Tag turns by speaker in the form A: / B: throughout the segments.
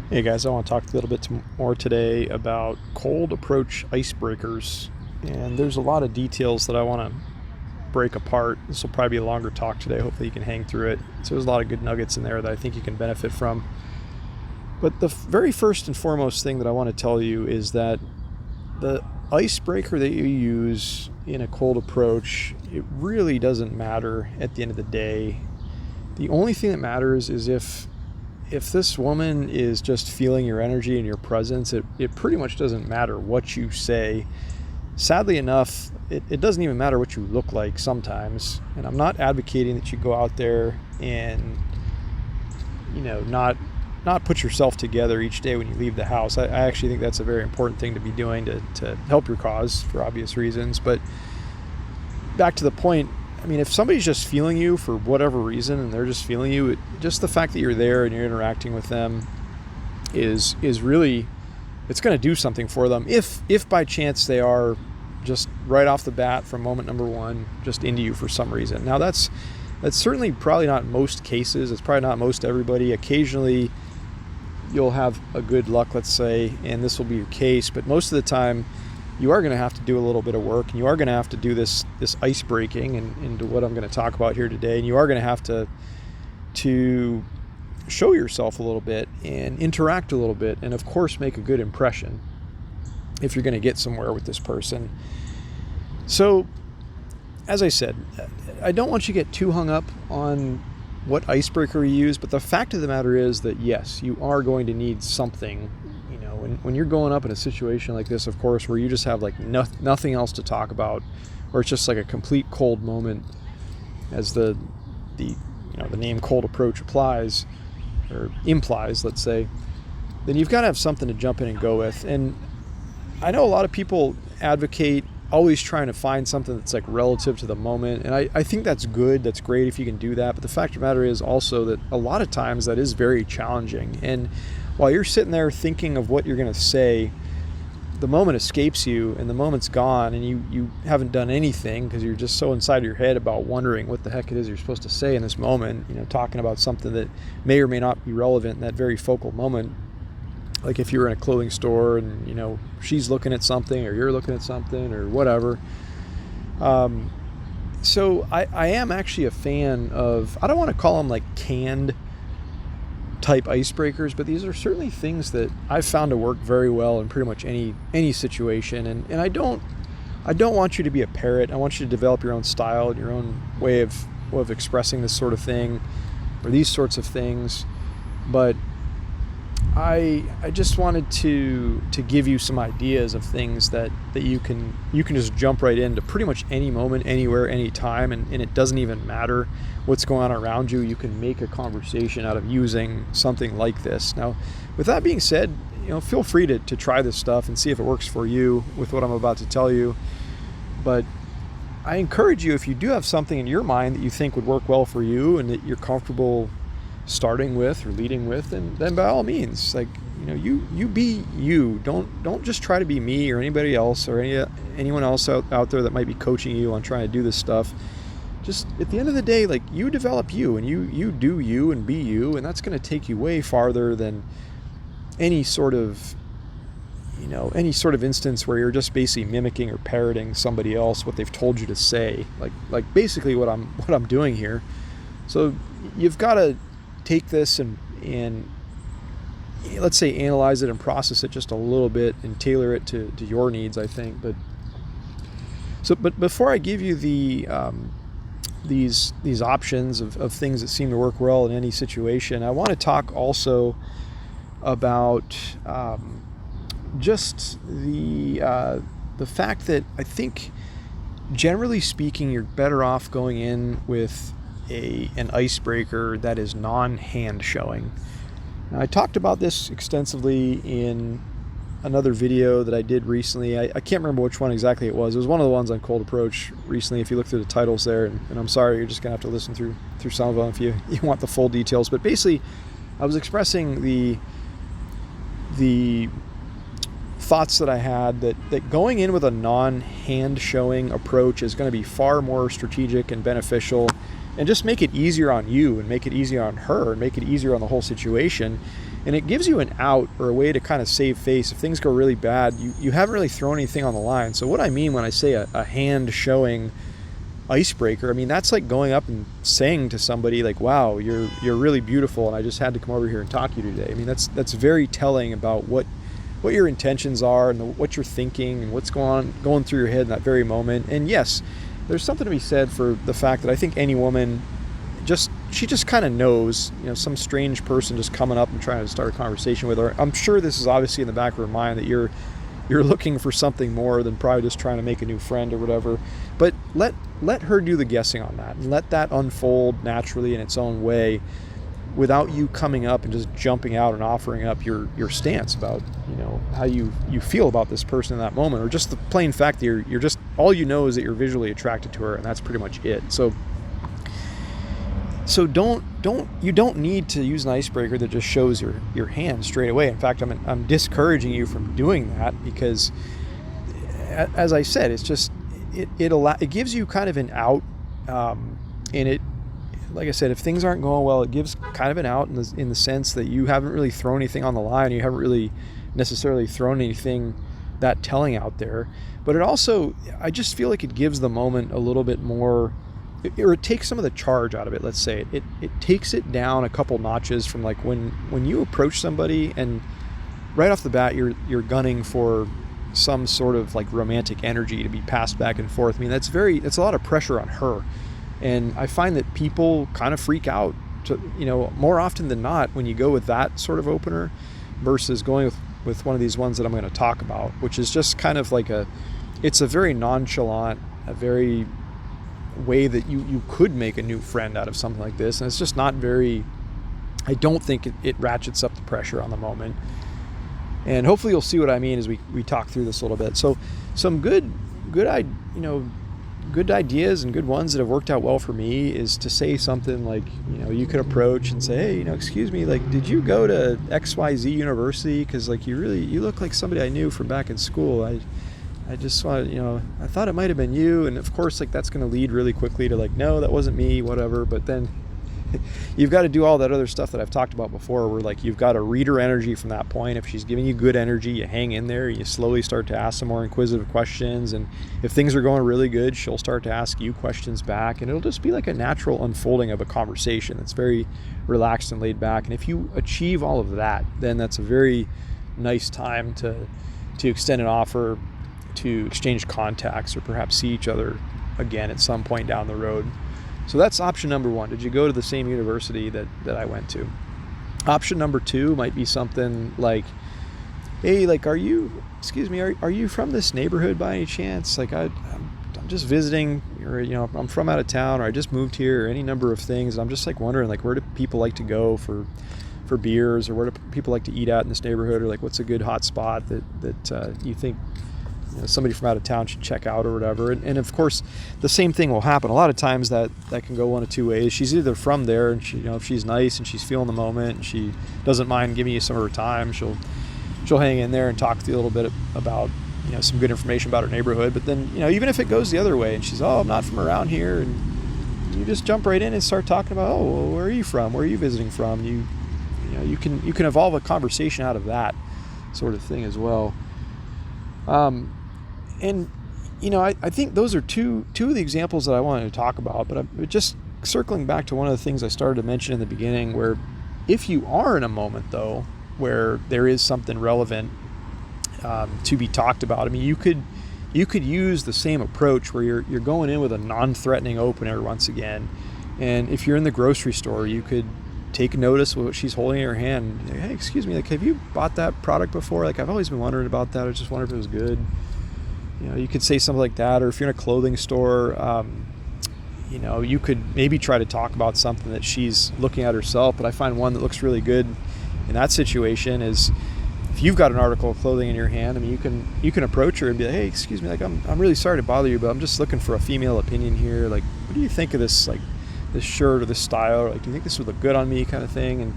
A: Hey guys, I want to talk a little bit more today about cold approach icebreakers. And there's a lot of details that I want to break apart. This will probably be a longer talk today. Hopefully, you can hang through it. So, there's a lot of good nuggets in there that I think you can benefit from. But the very first and foremost thing that I want to tell you is that the icebreaker that you use in a cold approach, it really doesn't matter at the end of the day. The only thing that matters is if this woman is just feeling your energy and your presence, it pretty much doesn't matter what you say. Sadly enough, it doesn't even matter what you look like sometimes. And I'm not advocating that you go out there and, not put yourself together each day when you leave the house. I actually think that's a very important thing to be doing to help your cause for obvious reasons. But back to the point, if somebody's just feeling you for whatever reason and they're just feeling you, just the fact that you're there and you're interacting with them is really, it's going to do something for them. If by chance they are just right off the bat from moment number one, just into you for some reason. Now that's certainly probably not most cases. It's probably not most everybody. Occasionally you'll have a good luck, let's say, and this will be your case. But most of the time, you are going to have to do a little bit of work, and you are going to have to do this ice breaking and into what I'm going to talk about here today. And you are going to have to show yourself a little bit and interact a little bit, and of course make a good impression if you're going to get somewhere with this person. So, as I said, I don't want you to get too hung up on what icebreaker you use, but the fact of the matter is that yes, you are going to need something. When you're going up in a situation like this, of course, where you just have like nothing else to talk about, or it's just like a complete cold moment, as the name cold approach applies or implies, let's say, then you've got to have something to jump in and go with. And I know a lot of people advocate always trying to find something that's like relative to the moment, and I think that's good. That's great if you can do that. But the fact of the matter is also that a lot of times that is very challenging. And while you're sitting there thinking of what you're going to say, the moment escapes you and the moment's gone, and you haven't done anything because you're just so inside of your head about wondering what the heck it is you're supposed to say in this moment, talking about something that may or may not be relevant in that very focal moment. Like if you were in a clothing store and, she's looking at something or you're looking at something or whatever. So I am actually a fan of, I don't want to call them like canned type icebreakers, but these are certainly things that I've found to work very well in pretty much any situation. And I don't want you to be a parrot. I want you to develop your own style and your own way of expressing this sort of thing or these sorts of things. But I just wanted to give you some ideas of things that you can just jump right into pretty much any moment, anywhere, anytime, and it doesn't even matter what's going on around you. You can make a conversation out of using something like this. Now, with that being said, feel free to try this stuff and see if it works for you with what I'm about to tell you. But I encourage you, if you do have something in your mind that you think would work well for you and that you're comfortable starting with or leading with, and then by all means, you be you. Don't just try to be me or anybody else or anyone else out there that might be coaching you on trying to do this stuff. Just at the end of the day, you develop you and you do you and be you, and that's going to take you way farther than any sort of instance where you're just basically mimicking or parroting somebody else, what they've told you to say, like basically what I'm doing here. So you've got to take this and let's say analyze it and process it just a little bit and tailor it to your needs, I think. But before I give you these options of things that seem to work well in any situation, I want to talk also about just the fact that I think, generally speaking, you're better off going in with an icebreaker that is non-hand showing. Now, I talked about this extensively in another video that I did recently. I can't remember which one exactly it was. It was one of the ones on cold approach recently. If you look through the titles there, and I'm sorry, you're just gonna have to listen through some of them if you want the full details. But basically, I was expressing the thoughts that I had that going in with a non-hand showing approach is going to be far more strategic and beneficial, and just make it easier on you and make it easier on her and make it easier on the whole situation. And it gives you an out or a way to kind of save face. If things go really bad, you haven't really thrown anything on the line. So what I mean when I say a hand showing icebreaker, I mean, that's like going up and saying to somebody like, wow, you're really beautiful, and I just had to come over here and talk to you today. I mean, that's very telling about what your intentions are and what you're thinking and what's going through your head in that very moment. And yes, there's something to be said for the fact that I think any woman she just kind of knows, some strange person just coming up and trying to start a conversation with her. I'm sure this is obviously in the back of her mind that you're looking for something more than probably just trying to make a new friend or whatever. But let her do the guessing on that, and let that unfold naturally in its own way, without you coming up and just jumping out and offering up your stance about how you feel about this person in that moment, or just the plain fact that you're just, all you know is that you're visually attracted to her, and that's pretty much it. So you don't need to use an icebreaker that just shows your hand straight away. In fact, I'm discouraging you from doing that, because as I said, it's just it gives you kind of an out, and it, like I said, if things aren't going well, it gives kind of an out in the sense that you haven't really thrown anything on the line, you haven't really necessarily thrown anything that telling out there. But it also, I just feel like it gives the moment a little bit more, or it takes some of the charge out of it. Let's say it takes it down a couple notches from like when you approach somebody and right off the bat you're gunning for some sort of like romantic energy to be passed back and forth. I mean, that's a lot of pressure on her, and I find that people kind of freak out more often than not when you go with that sort of opener versus going with one of these ones that I'm going to talk about, which is just kind of like it's a very nonchalant, a very way that you could make a new friend out of something like this. And it's just not very, I don't think it ratchets up the pressure on the moment. And hopefully you'll see what I mean as we talk through this a little bit. So some good ideas and good ones that have worked out well for me is to say something like, you could approach and say, hey, excuse me, like, did you go to XYZ University? Because like you look like somebody I knew from back in school. I just want I thought it might have been you. And of course, like, that's going to lead really quickly to like, no, that wasn't me, whatever. But then you've got to do all that other stuff that I've talked about before, where like you've got to read her energy from that point. If she's giving you good energy, you hang in there, you slowly start to ask some more inquisitive questions. And if things are going really good, she'll start to ask you questions back, and it'll just be like a natural unfolding of a conversation that's very relaxed and laid back. And if you achieve all of that, then that's a very nice time to extend an offer, to exchange contacts, or perhaps see each other again at some point down the road. So that's option number one. Did you go to the same university that I went to? Option number two might be something like, hey, like, are you from this neighborhood by any chance? Like, I'm just visiting, or I'm from out of town, or I just moved here, or any number of things. I'm just like wondering, like, where do people like to go for beers, or where do people like to eat at in this neighborhood, or like what's a good hot spot that you think somebody from out of town should check out or whatever. And of course, the same thing will happen. A lot of times that can go one of two ways. She's either from there, and she, if she's nice and she's feeling the moment and she doesn't mind giving you some of her time, she'll hang in there and talk to you a little bit about some good information about her neighborhood. But then even if it goes the other way and she's, oh, I'm not from around here, and you just jump right in and start talking about, oh, well, where are you from? Where are you visiting from? You can evolve a conversation out of that sort of thing as well. And I think those are two of the examples that I wanted to talk about. But I'm just circling back to one of the things I started to mention in the beginning, where if you are in a moment though where there is something relevant to be talked about, I mean, you could use the same approach where you're going in with a non-threatening opener once again. And if you're in the grocery store, you could take notice of what she's holding in her hand. Hey, excuse me, like, have you bought that product before? Like, I've always been wondering about that. I just wondered if it was good. You could say something like that. Or if you're in a clothing store, you could maybe try to talk about something that she's looking at herself. But I find one that looks really good in that situation is, if you've got an article of clothing in your hand, I mean, you can approach her and be like, hey, excuse me, like, I'm really sorry to bother you, but I'm just looking for a female opinion here. Like, what do you think of this, like, this shirt or this style? Or like, do you think this would look good on me, kind of thing? And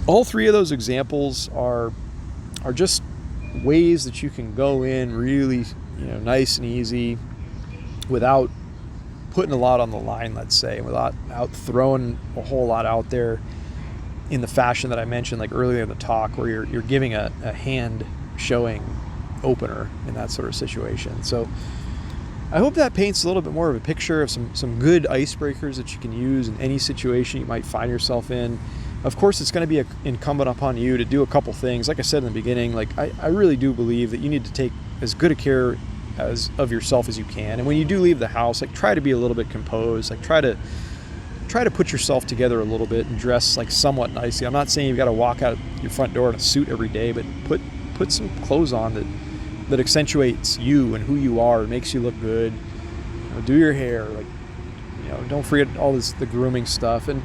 A: all three of those examples are just ways that you can go in really, nice and easy, without putting a lot on the line, let's say, without throwing a whole lot out there. in the fashion that I mentioned like earlier in the talk, where you're giving a hand showing opener in that sort of situation. So I hope that paints a little bit more of a picture of some good icebreakers that you can use in any situation you might find yourself in. Of course, it's going to be incumbent upon you to do a couple things. Like I said in the beginning, like I really do believe that you need to take as good a care of yourself as you can. And when you do leave the house, like try to be a little bit composed. Like try to put yourself together a little bit and dress like somewhat nicely. I'm not saying you've got to walk out your front door in a suit every day, but put some clothes on that accentuates you and who you are. It makes you look good. Do your hair, like, don't forget all the grooming stuff. And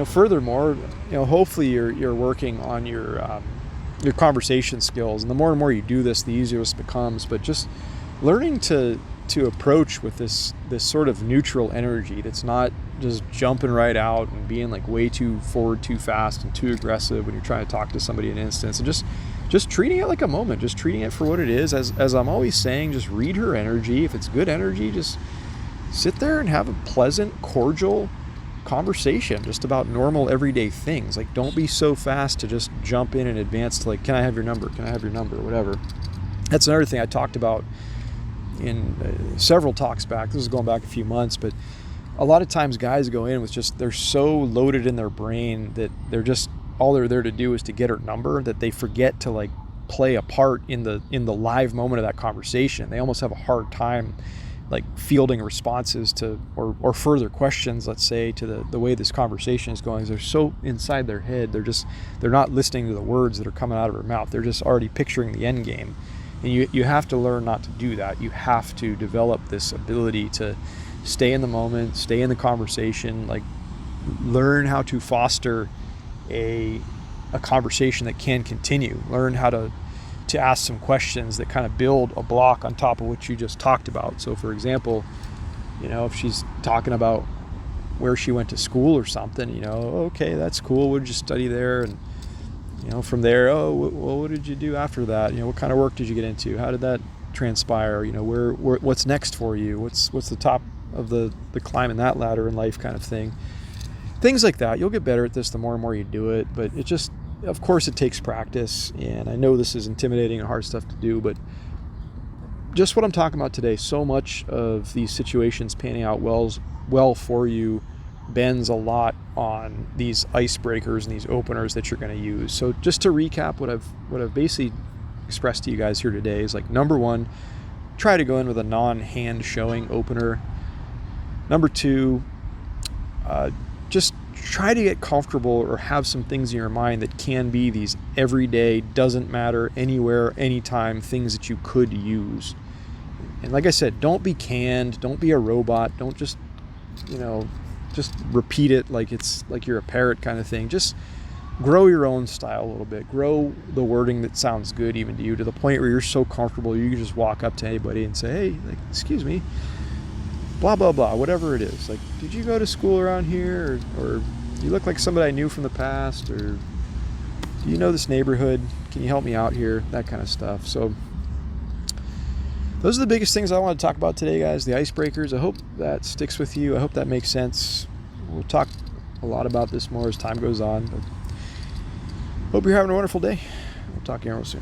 A: furthermore, hopefully you're working on your conversation skills. And the more and more you do this, the easier this becomes. But just learning to approach with this sort of neutral energy that's not just jumping right out and being like way too forward, too fast, and too aggressive when you're trying to talk to somebody in an instance, and just treating it like a moment, just treating it for what it is. As I'm always saying, just read her energy. If it's good energy, just sit there and have a pleasant, cordial conversation just about normal everyday things. Like, don't be so fast to just jump in and advance to like, can I have your number? Can I have your number? Whatever. That's another thing I talked about in several talks back. This is going back a few months, but a lot of times guys go in with they're so loaded in their brain that all they're there to do is to get her number, that they forget to like play a part in the live moment of that conversation. They almost have a hard time like fielding responses to or further questions, let's say, to the way this conversation is going. They're so inside their head, they're not listening to the words that are coming out of her mouth. They're just already picturing the end game. And you have to learn not to do that. You have to develop this ability to stay in the moment, stay in the conversation, like learn how to foster a conversation that can continue. Learn how to ask some questions that kind of build a block on top of what you just talked about. So for example, if she's talking about where she went to school or something, okay, that's cool. What did you study there? And from there, what did you do after that? What kind of work did you get into? How did that transpire? Where what's next for you? What's the top of the climb in that ladder in life, kind of thing. Things like that. You'll get better at this the more and more you do it, but of course it takes practice, and I know this is intimidating and hard stuff to do, but just what I'm talking about today, so much of these situations panning out well for you bends a lot on these icebreakers and these openers that you're going to use. So just to recap what I've basically expressed to you guys here today is like, number one, try to go in with a non-hand showing opener. Number two, just try to get comfortable or have some things in your mind that can be these everyday, doesn't matter, anywhere, anytime things that you could use. And like I said, don't be canned, don't be a robot, don't just repeat it like it's like you're a parrot kind of thing. Just grow your own style a little bit. Grow the wording that sounds good even to you, to the point where you're so comfortable you can just walk up to anybody and say, hey, like, excuse me, blah, blah, blah, whatever it is. Like, did you go to school around here? Or you look like somebody I knew from the past? Or do you know this neighborhood? Can you help me out here? That kind of stuff. So those are the biggest things I want to talk about today, guys. The icebreakers. I hope that sticks with you. I hope that makes sense. We'll talk a lot about this more as time goes on. But hope you're having a wonderful day. We'll talk to you real soon.